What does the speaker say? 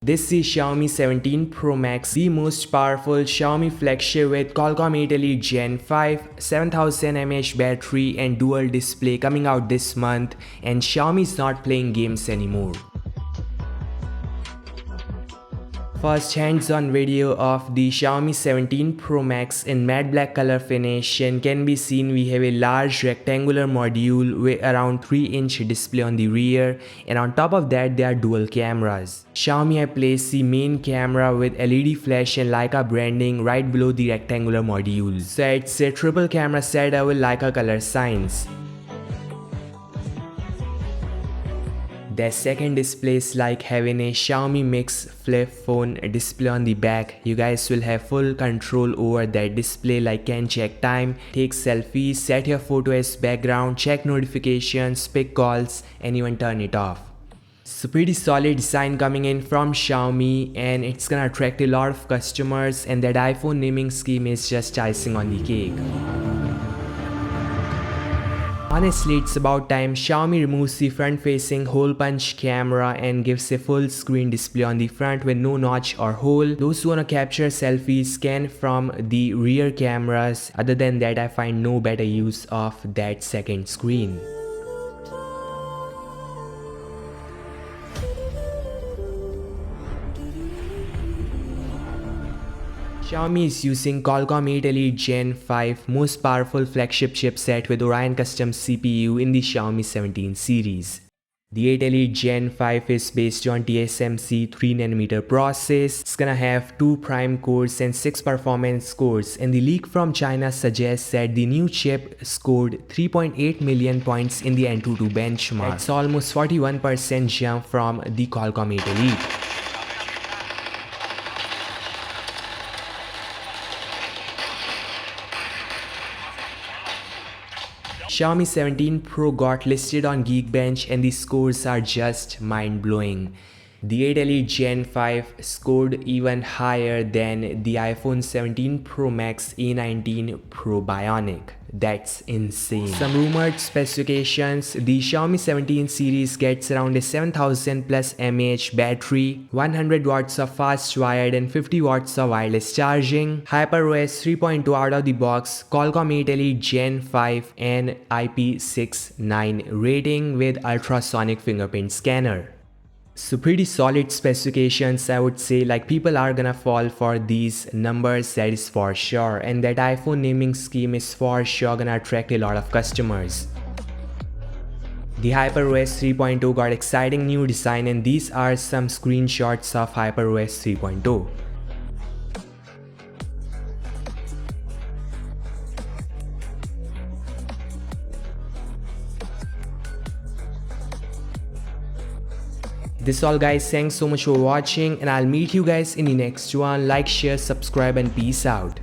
This is Xiaomi 17 Pro Max, the most powerful Xiaomi flagship with Qualcomm 8 Elite Gen 5, 7000 mAh battery and dual display coming out this month, and Xiaomi is not playing games anymore. First hands-on video of the Xiaomi 17 Pro Max in matte black color finish, and can be seen we have a large rectangular module with around 3-inch display on the rear, and on top of that there are dual cameras. Xiaomi have placed the main camera with LED flash and Leica branding right below the rectangular module. So it's a triple camera setup with Leica color signs. The second display is like having a Xiaomi Mix flip phone display on the back. You guys will have full control over that display, like can check time, take selfies, set your photo as background, check notifications, pick calls, and even turn it off. So pretty solid design coming in from Xiaomi, and it's gonna attract a lot of customers, and that iPhone naming scheme is just icing on the cake. Honestly, it's about time Xiaomi removes the front-facing hole punch camera and gives a full screen display on the front with no notch or hole. Those who wanna capture selfies can from the rear cameras. Other than that, I find no better use of that second screen. Xiaomi is using Qualcomm 8 Elite Gen 5 most powerful flagship chipset with Orion custom CPU in the Xiaomi 17 series. The 8 Elite Gen 5 is based on TSMC 3nm process. It's gonna have 2 prime cores and 6 performance cores, and the leak from China suggests that the new chip scored 3.8 million points in the Antutu benchmark. It's almost 41% jump from the Qualcomm 8 Elite. Xiaomi 17 Pro got listed on Geekbench, and the scores are just mind-blowing. The 8 Elite Gen 5 scored even higher than the iPhone 17 Pro Max A19 Pro Bionic. That's insane. Some rumored specifications: the Xiaomi 17 series gets around a 7000 plus mAh battery, 100 watts of fast wired and 50 watts of wireless charging, HyperOS 3.2 out of the box, Qualcomm 8 Elite Gen 5 and IP69 rating with ultrasonic fingerprint scanner. So pretty solid specifications, I would say. Like, people are gonna fall for these numbers, that is for sure, and that iPhone naming scheme is for sure gonna attract a lot of customers. The HyperOS 3.0 got exciting new design, and these are some screenshots of HyperOS 3.0. This all, guys. Thanks so much for watching, and I'll meet you guys in the next one. Like, share, subscribe, and peace out.